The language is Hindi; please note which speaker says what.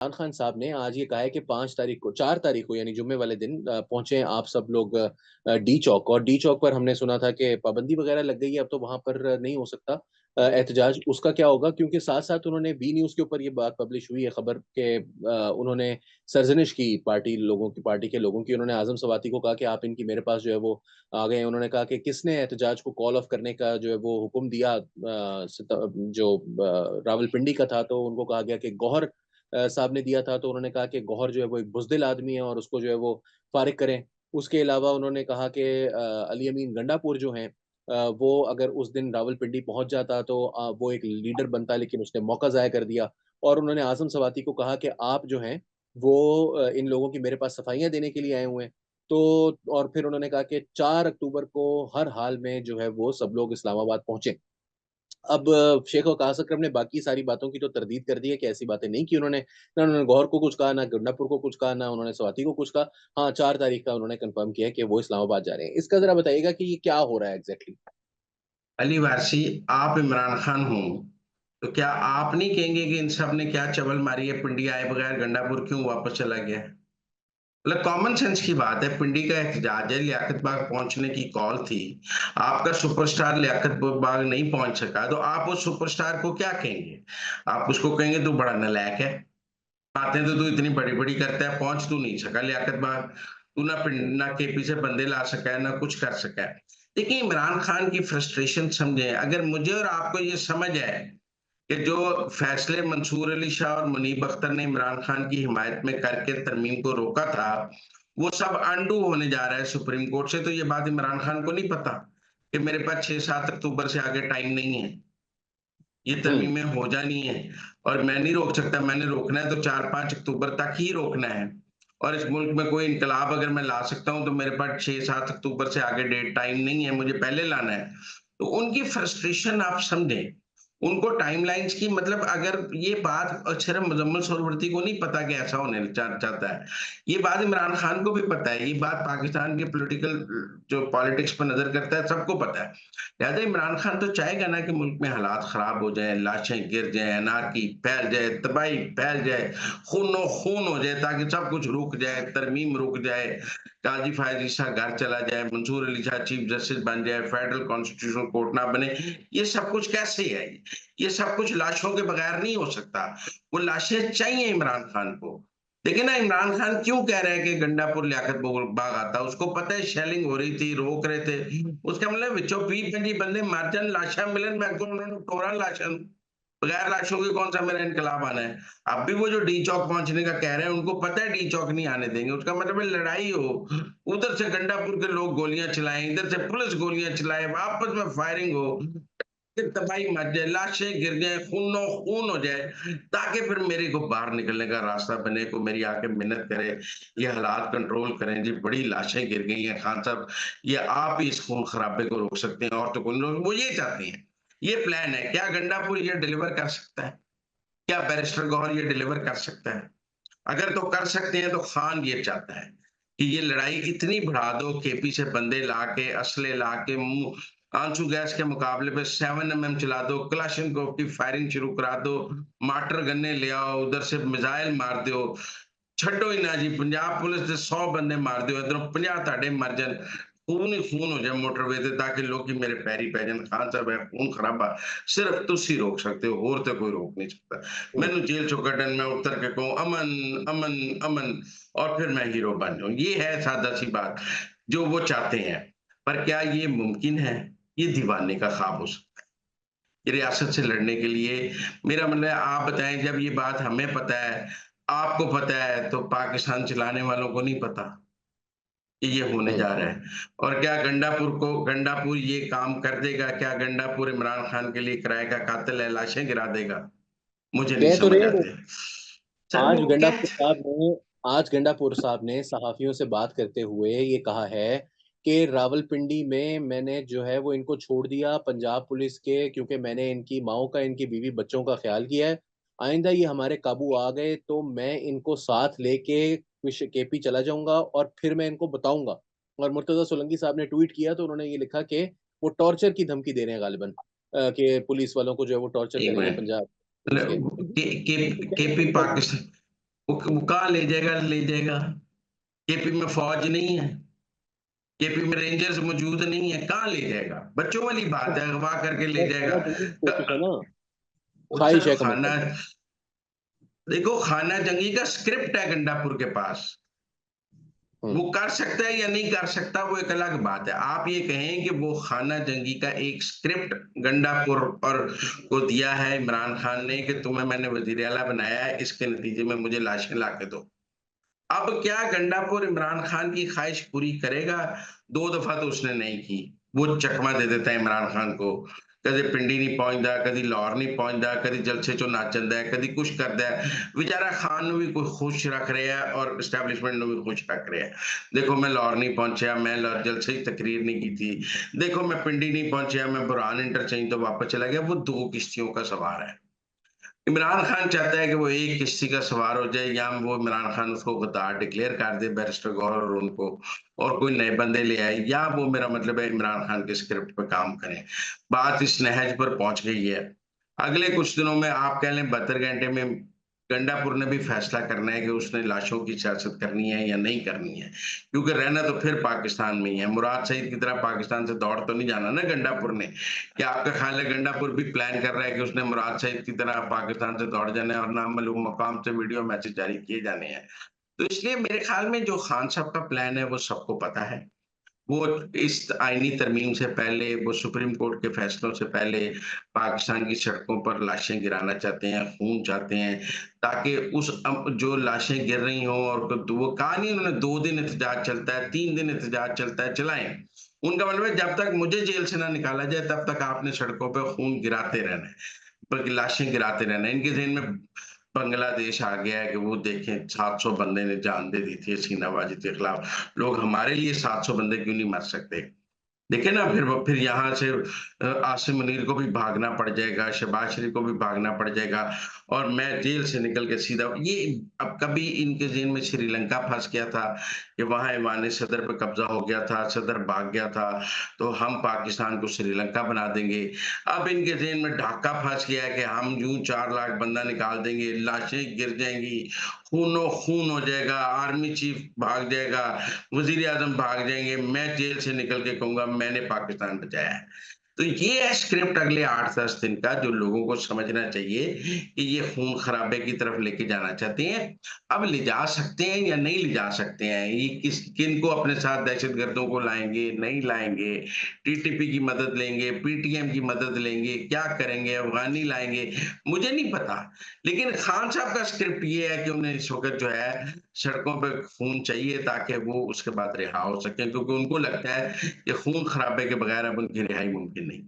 Speaker 1: इमरान खान साहब ने आज ये कहा है कि 4 तारीख को यानी जुम्मे वाले दिन पहुंचे आप सब लोग डी चौक। और डी चौक पर हमने सुना था कि पाबंदी वगैरह लग गई है, अब तो वहां पर नहीं हो सकता एहतजाज। उसका क्या होगा? क्योंकि साथ साथ उन्होंने बी न्यूज के ऊपर ये बात पब्लिश हुई है खबर के, उन्होंने सरजनिश की पार्टी के लोगों की। उन्होंने आजम सवाती को कहा कि आप इनकी मेरे पास जो है वो आ गए। उन्होंने कहा कि किसने एहतजाज को कॉल ऑफ करने का जो है वो हुक्म दिया, जो रावलपिंडी का था, तो उनको कहा गया कि गौहर साहब ने दिया था। तो उन्होंने कहा कि गौहर जो है वो एक बुजदिल आदमी है और उसको जो है वो फारिग करें। उसके अलावा उन्होंने कहा कि अली अमीन गंडापुर जो हैं, वो अगर उस दिन रावलपिंडी पहुंच जाता तो वो एक लीडर बनता, लेकिन उसने मौका ज़ाया कर दिया। और उन्होंने आजम सवाती को कहा कि आप जो हैं वो इन लोगों की मेरे पास सफाइयां देने के लिए आए हुए हैं। तो और फिर उन्होंने कहा कि 4 अक्टूबर को हर हाल में जो है वो सब लोग इस्लामाबाद पहुंचे। अब शेख वकास अकरम ने बाकी सारी बातों की तो तरदीद कर दी है कि ऐसी बातें नहीं की उन्होंने। ना उन्होंने गौहर को कुछ कहा, ना गंडापुर को कुछ कहा, ना उन्होंने स्वाति को कुछ कहा। हाँ, 4 तारीख का उन्होंने कंफर्म किया कि वो इस्लामाबाद जा रहे हैं। इसका जरा बताइएगा कि ये क्या हो रहा है एग्जैक्टली।
Speaker 2: अली वारसी, आप इमरान खान हो तो क्या आप नहीं कहेंगे कि इन सब ने क्या चवल मारी है? पिंडी आए बगैर गंडापुर क्यों वापस चला गया? मतलब कॉमन सेंस की बात है। पिंडी का एहतजाज है, लियाकत बाग पहुंचने की कॉल थी। आपका सुपरस्टार लियाकत बाग नहीं पहुंच सका तो आप उस सुपरस्टार को क्या कहेंगे? आप उसको कहेंगे तू बड़ा नालायक है, बातें तो तू इतनी बड़ी बड़ी करता है, पहुंच तू नहीं सका लियाकत बाग, तू ना पिंड ना केपी से बंदे ला सका है ना कुछ कर सका है। देखिए, इमरान खान की फ्रस्ट्रेशन समझे। अगर मुझे और आपको ये समझ है कि जो फैसले मंसूर अली शाह और मुनीब अख्तर ने इमरान खान की हिमायत में करके तरमीम को रोका था, वो सब अंडू होने जा रहा है सुप्रीम कोर्ट से, तो ये बात इमरान खान को नहीं पता कि मेरे पास 6-7 अक्टूबर से आगे टाइम नहीं है, ये
Speaker 1: हम्म।
Speaker 2: तरमीमें हो जानी है और मैं नहीं रोक सकता। मैंने रोकना है तो 4-5 अक्टूबर तक ही रोकना है। और इस मुल्क में कोई इनकलाब अगर मैं ला सकता हूं तो मेरे पास 6-7 अक्टूबर से आगे डेट टाइम नहीं है, मुझे पहले लाना है। तो उनकी फ्रस्ट्रेशन आप समझें, उनको टाइमलाइंस की, मतलब अगर ये बात सिर्फ मुजम्मल सोहरावर्दी को नहीं पता कि ऐसा होने चाहता है, ये बात इमरान खान को भी पता है, ये बात पाकिस्तान के पॉलिटिकल जो पॉलिटिक्स पर नजर करता है सबको पता है। लिहाजा इमरान खान तो चाहेगा ना कि मुल्क में हालात खराब हो जाए, लाशें गिर जाए, अनारकी फैल जाए, तबाही फैल जाए, खूनो खून हो जाए, ताकि सब कुछ रुक जाए, तरमीम रुक जाए, काजी फायज ईसा घर चला जाए, मंसूर अली शाह चीफ जस्टिस बन जाए, फेडरल कॉन्स्टिट्यूशनल कोर्ट ना बने। ये सब कुछ कैसे है? ये सब कुछ लाशों के बगैर नहीं हो सकता। वो लाशें चाहिए इमरान खान को। देखिए ना, इमरान खान क्यों कह रहे हैं कि गंडापुर लियाकत बाग आता? उसको पता है शेलिंग हो रही थी, रोक रहे थे। उसका मतलब विचो 20-25 बंदे मर जान, लाशा मिलन, मैं को उन्होंने टोरा लाशन, बगैर लाशों के कौन सा मेरा इनकलाब आना है? अब भी वो जो डी चौक पहुंचने का कह रहे हैं, उनको पता है डी चौक नहीं आने देंगे। उसका मतलब है लड़ाई हो, उधर से गंडापुर के लोग गोलियां चलाएं, इधर से पुलिस गोलियां चलाए, आपस में फायरिंग हो, फिर तबाही मच जाए, लाशें गिर जाए, खूनो खून हो जाए, ताकि फिर मेरे को बाहर निकलने का रास्ता बने, को मेरी आके मिन्नत करे, ये हालात कंट्रोल करें जी, बड़ी लाशें गिर गई हैं खान साहब, ये आप ही इस खून खराबे को रोक सकते हैं और तो कोई नहीं। वो ये चाहती हैं, ये प्लान है। क्या गंडापुर ये डिलीवर कर सकता है? क्या बैरिस्टर गौहर ये डिलीवर कर सकता है? अगर तो कर सकते हैं तो खान ये चाहता है कि ये लड़ाई इतनी बढ़ा दो, केपी से बंदे लाके, असले लाके, आंसू गैस के मुकाबले पे 7mm चला दो, क्लाशनकोव की फायरिंग शुरू करा दो, मार्टर गन्ने ले आओ, उधर से मिसाइल मार दो, छड्डो ही ना जी। पंजाब पुलिस ਦੇ 100 ਬੰਦੇ ਮਾਰ ਦਿਓ, ਇਧਰੋਂ 50 ਤੁਹਾਡੇ ਮਰ ਜਾਣ, खून ही खून हो जाए मोटरवे ते, ताकि लोग मेरे पैरी पै जान। खान साहब है खून खराबा सिर्फ तुसी रोक सकते हो, होर तो कोई रोक नहीं सकता।
Speaker 1: हम्म।
Speaker 2: मैनू जेल चो कड्डन, मैं उतर के कहूं अमन अमन अमन, और फिर मैं हीरो बन जाऊं। ये है सादा सी बात जो वो चाहते हैं। पर क्या ये मुमकिन है? ये दीवाने का ख्वाब हो सकता है। ये रियासत से लड़ने के लिए, मेरा मतलब है, आप बताएं, जब ये बात हमें पता है, आपको पता है, तो पाकिस्तान चलाने वालों को नहीं पता कि ये होने
Speaker 1: हम्म।
Speaker 2: जा रहा है। और क्या गंडापुर ये काम कर देगा? क्या गंडापुर इमरान खान के लिए किराए का कातिल है, लाशें गिरा देगा? मुझे नहीं
Speaker 1: कह तो
Speaker 2: समझ
Speaker 1: रहे हैं
Speaker 2: आते सर
Speaker 1: आज
Speaker 2: वो
Speaker 1: गंडापुर
Speaker 2: कह।
Speaker 1: साहब ने आज गंडापुर साहब ने सहाफियों से बात करते हुए ये कहा है कि रावलपिंडी में मैंने जो है वो इनको छोड़ दिया पंजाब पुलिस के, क्योंकि मैंने इनकी माओ का, इनकी बीवी बच्चों का ख्याल किया है। आइंदा ये हमारे काबू आ गए तो मैं इनको साथ लेके केपी चला जाऊंगा और फिर मैं इनको बताऊंगा। और मुर्तजा सोलंकी साहब ने ट्वीट किया तो उन्होंने ये लिखा कि वो टॉर्चर की धमकी दे रहे हैं गालिबन, कि पुलिस वालों को जो है वो टॉर्चर
Speaker 2: एक
Speaker 1: करेंगे
Speaker 2: मिनट,
Speaker 1: पंजाब पुलिस के।
Speaker 2: मतलब केपी पाकिस्तान वो कहाँ ले जाएगा, ले जाएगा? केपी में फौज नहीं है, केपी में रेंजर्स मौजूद नहीं है, कहाँ ले जाएगा? बच्चों वाली बात है, अगवा करके ले
Speaker 1: बस
Speaker 2: जाएगा।
Speaker 1: खाना जंगी की कोशिश है ना, ख्वाहिश
Speaker 2: सर
Speaker 1: है का
Speaker 2: खाना,
Speaker 1: मतलब।
Speaker 2: देखो खाना जंगी का स्क्रिप्ट है गंडापुर के पास,
Speaker 1: हम्म।
Speaker 2: वो कर सकता है या नहीं कर सकता वो एक अलग बात है। आप ये कहें कि वो खाना जंगी का एक स्क्रिप्ट गंडापुर और को दिया है इमरान खान ने कि तुम्हें मैंने वजीर आला बनाया है, इसके नतीजे में मुझे लाशें ला के दो। अब क्या गंडापुर इमरान खान की ख्वाहिश पूरी करेगा? 2 दफा तो उसने नहीं की। वो चकमा दे देता है इमरान खान को, कदे पिंडी नहीं पहुंचता, कदी लाहौर नहीं पहुंचता, कदी जलसे चो नच जाता है, कदी कुछ करता है। बेचारा खान ਨੂੰ भी कोई खुश रख रहा है और एस्टैब्लिशमेंट ਨੂੰ भी खुश रख रहा है। देखो मैं लाहौर नहीं पहुंचा, मैं जलसे की तकरीर नहीं की थी, देखो मैं पिंडी नहीं पहुंचा, मैं बुरहान इंटरचेंज तो वापस चला गया। वो 2 किश्तियों का सवार है। इमरान खान चाहता है कि वो एक किश्ती का सवार हो जाए, या वो इमरान खान उसको गद्दार डिक्लेयर कर दे, बैरिस्टर गौहर और उनको, और कोई नए बंदे ले आए, या वो मेरा मतलब है इमरान खान के स्क्रिप्ट पे काम करें। बात इस नहज पर पहुंच गई है। अगले कुछ दिनों में आप कह लें 72 घंटे में गंडापुर ने भी फैसला करना है कि उसने लाशों की सियासत करनी है या नहीं करनी है, क्योंकि रहना तो फिर पाकिस्तान में ही है। मुराद सईद की तरह पाकिस्तान से दौड़ तो नहीं जाना ना गंडापुर ने। क्या आपका ख्याल है गंडापुर भी प्लान कर रहा है कि उसने मुराद सईद की तरह पाकिस्तान से दौड़ जाना है और नामालूम मकाम से वीडियो मैसेज जारी किए जाने हैं? तो इसलिए मेरे ख्याल में जो खान साहब का प्लान है वो सबको पता है। वो इस आईनी तरमीम से पहले, वो सुप्रीम कोर्ट के फैसलों से पहले पाकिस्तान की सड़कों पर लाशें गिराना चाहते हैं, खून चाहते हैं, ताकि उस जो लाशें गिर रही हों, और वो कहा नहीं उन्होंने 2 दिन एहतजाज चलता है, 3 दिन एहतजाज चलता है, चलाएं। उनका मतलब है जब तक मुझे जेल से ना निकाला जाए तब तक आपने सड़कों पे खून गिराते रहना है, बल्कि लाशें गिराते रहना है। इनके ज़हन में बांग्लादेश आ गया है कि वो देखें 700 बंदे ने जान दे दी थी हसीना वाजिद के खिलाफ, लोग हमारे लिए 700 बंदे क्यों नहीं मर सकते? देखिए ना, फिर यहाँ से आसिम मुनीर को भी भागना पड़ जाएगा, शहबाज शरीफ को भी भागना पड़ जाएगा, और मैं जेल से निकल के सीधा ये, अब कभी इनके ज़हन में श्रीलंका फँस गया था कि वहाँ ऐवान सदर पे कब्ज़ा हो गया था, सदर भाग गया था, तो हम पाकिस्तान को श्रीलंका बना देंगे। अब इनके ज़हन में ढाका फँस गया है कि हम यूँ 4 लाख बंदा निकाल देंगे, लाशें गिर जाएँगी, खूनो-खून हो जाएगा, आर्मी चीफ भाग जाएगा, वज़ीर-ए-आज़म भाग जाएँगे, मैं जेल से निकल के कहूँगा मैंने पाकिस्तान बचाया है। तो ये है स्क्रिप्ट अगले 8-10 दिन का, जो लोगों को समझना चाहिए कि ये खून-खराबे की तरफ लेके जाना चाहते हैं। अब ले जा सकते हैं या नहीं ले जा सकते हैं, ये किनको अपने साथ दहशतगर्दों को लाएँगे, नहीं लाएँगे, टीटीपी की मदद लेंगे, पीटीएम की मदद लेंगे, क्या करेंगे, अफ़गानी लाएँगे, मुझे नहीं पता। लेकिन खान साहब का स्क्रिप्ट ये है कि उन्हें इस वक़्त जो है सड़कों पे खून चाहिए, ताकि वो उसके बाद रिहा हो सकें, क्योंकि उनको लगता है कि खून-खराबे के बगैर अब उनकी रिहाई मुमकिन नहीं।